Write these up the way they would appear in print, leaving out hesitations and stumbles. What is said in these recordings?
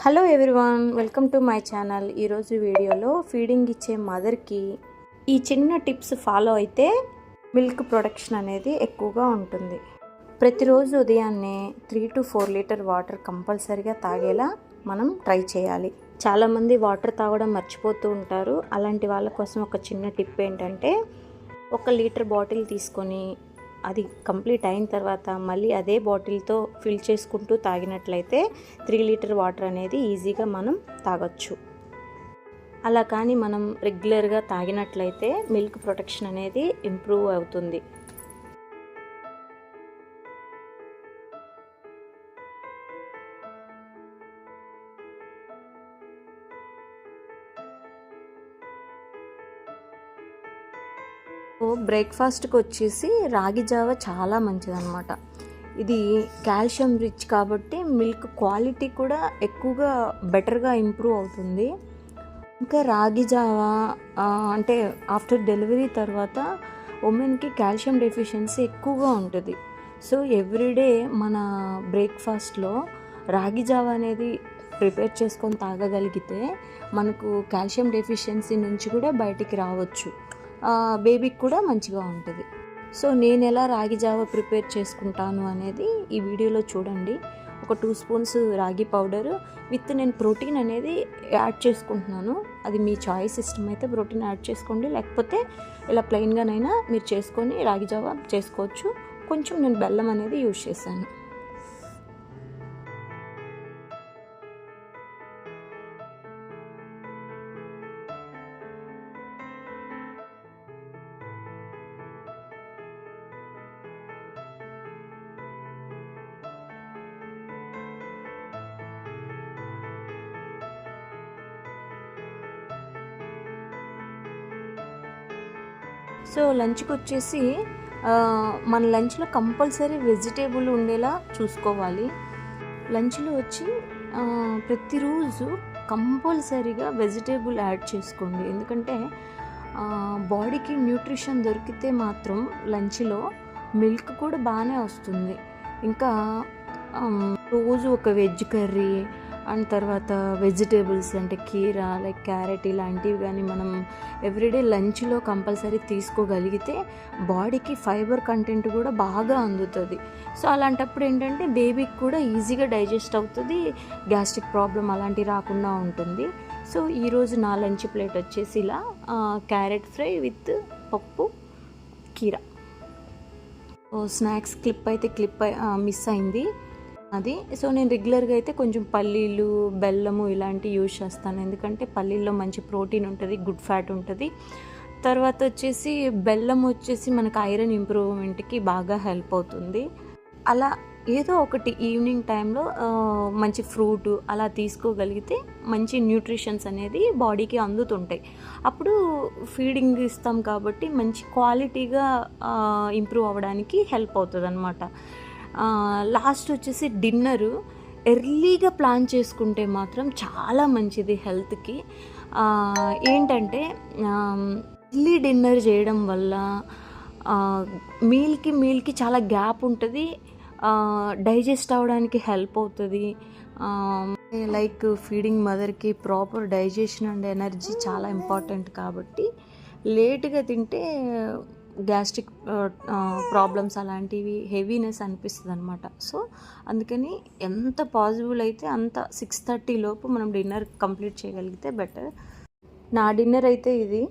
Hello everyone, welcome to my channel. ఈరోజు వీడియోలో feeding ఇచ్చే మదర్కి ఈ చిన్న టిప్స్ ఫాలో అయితే మిల్క్ ప్రొడక్షన్ అనేది ఎక్కువగా ఉంటుంది. ప్రతిరోజు ఉదయాన్నే 3 to 4 లీటర్ వాటర్ కంపల్సరీగా తాగేలా మనం ట్రై చేయాలి. చాలామంది వాటర్ తాగడం మర్చిపోతూ ఉంటారు. అలాంటి వాళ్ళ కోసం ఒక చిన్న టిప్ ఏంటంటే, 1 లీటర్ బాటిల్ తీసుకొని అది కంప్లీట్ అయిన తర్వాత మళ్ళీ అదే బాటిల్తో ఫిల్ చేసుకుంటూ తాగినట్లయితే 3 లీటర్ వాటర్ అనేది ఈజీగా మనం తాగొచ్చు. అలా కానీ మనం రెగ్యులర్గా తాగినట్లయితే మిల్క్ ప్రొడక్షన్ అనేది ఇంప్రూవ్ అవుతుంది. బ్రేక్ఫాస్ట్కి వచ్చేసి రాగి జావ చాలా మంచిదన్నమాట. ఇది కాల్షియం రిచ్ కాబట్టి మిల్క్ క్వాలిటీ కూడా ఎక్కువగా బెటర్గా ఇంప్రూవ్ అవుతుంది. ఇంకా రాగి జావ అంటే ఆఫ్టర్ డెలివరీ తర్వాత ఉమెన్కి కాల్షియం డెఫిషియన్సీ ఎక్కువగా ఉంటుంది. సో ఎవ్రీడే మన బ్రేక్ఫాస్ట్లో రాగి జావ అనేది ప్రిపేర్ చేసుకొని తాగగలిగితే మనకు కాల్షియం డెఫిషియన్సీ నుంచి కూడా బయటికి రావచ్చు. బేబీకి కూడా మంచిగా ఉంటుంది. సో నేను ఎలా రాగి జావ ప్రిపేర్ చేసుకుంటాను అనేది ఈ వీడియోలో చూడండి. ఒక 2 స్పూన్స్ రాగి పౌడరు విత్ నేను ప్రోటీన్ అనేది యాడ్ చేసుకుంటున్నాను. అది మీ చాయిస్, ఇష్టమైతే ప్రోటీన్ యాడ్ చేసుకోండి, లేకపోతే ఇలా ప్లెయిన్గానైనా మీరు చేసుకొని రాగి జావ చేసుకోవచ్చు. కొంచెం నేను బెల్లం అనేది యూజ్ చేశాను. సో లంచ్కి వచ్చేసి మన లంచ్లో కంపల్సరీ వెజిటేబుల్ ఉండేలా చూసుకోవాలి. లంచ్లో వచ్చి ప్రతిరోజు కంపల్సరీగా వెజిటేబుల్ యాడ్ చేసుకోండి. ఎందుకంటే బాడీకి న్యూట్రిషన్ దొరికితే మాత్రం లంచ్లో మిల్క్ కూడా బాగానే వస్తుంది. ఇంకా రోజు ఒక వెజ్ కర్రీ అండ్ తర్వాత వెజిటేబుల్స్ అంటే కీరా లైక్ క్యారెట్ ఇలాంటివి కానీ మనం ఎవ్రీడే లంచ్లో కంపల్సరీ తీసుకోగలిగితే బాడీకి ఫైబర్ కంటెంట్ కూడా బాగా అందుతుంది. సో అలాంటప్పుడు ఏంటంటే బేబీకి కూడా ఈజీగా డైజెస్ట్ అవుతుంది, గ్యాస్ట్రిక్ ప్రాబ్లం అలాంటివి రాకుండా ఉంటుంది. సో ఈరోజు నా లంచ్ ప్లేట్ వచ్చేసి ఇలా క్యారెట్ ఫ్రై విత్ పప్పు కీరా. స్నాక్స్ క్లిప్ మిస్ అయింది అది. సో నేను రెగ్యులర్గా అయితే కొంచెం పల్లీలు, బెల్లము ఇలాంటివి యూజ్ చేస్తాను. ఎందుకంటే పల్లీల్లో మంచి ప్రోటీన్ ఉంటుంది, గుడ్ ఫ్యాట్ ఉంటుంది. తర్వాత వచ్చేసి బెల్లం వచ్చేసి మనకు ఐరన్ ఇంప్రూవ్మెంట్కి బాగా హెల్ప్ అవుతుంది. అలా ఏదో ఒకటి ఈవినింగ్ టైంలో మంచి ఫ్రూట్ అలా తీసుకోగలిగితే మంచి న్యూట్రిషన్స్ అనేది బాడీకి అందుతుంటాయి. అప్పుడు ఫీడింగ్ ఇస్తాం కాబట్టి మంచి క్వాలిటీగా ఇంప్రూవ్ అవ్వడానికి హెల్ప్ అవుతుంది అన్నమాట. లాస్ట్ వచ్చేసి డిన్నరు ఎర్లీగా ప్లాన్ చేసుకుంటే మాత్రం చాలా మంచిది హెల్త్కి. ఏంటంటే ఎర్లీ డిన్నర్ చేయడం వల్ల మీల్కి చాలా గ్యాప్ ఉంటుంది, డైజెస్ట్ అవ్వడానికి హెల్ప్ అవుతుంది. లైక్ ఫీడింగ్ మదర్కి ప్రాపర్ డైజెషన్ అండ్ ఎనర్జీ చాలా ఇంపార్టెంట్ కాబట్టి లేట్గా తింటే గ్యాస్ట్రిక్ ప్రాబ్లమ్స్ అలాంటివి హెవీనెస్ అనిపిస్తుంది అనమాట. సో అందుకని ఎంత పాసిబుల్ అయితే అంత 6:30 లోపు మనం డిన్నర్ కంప్లీట్ చేయగలిగితే బెటర్. నా డిన్నర్ అయితే ఇది.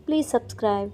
Please subscribe.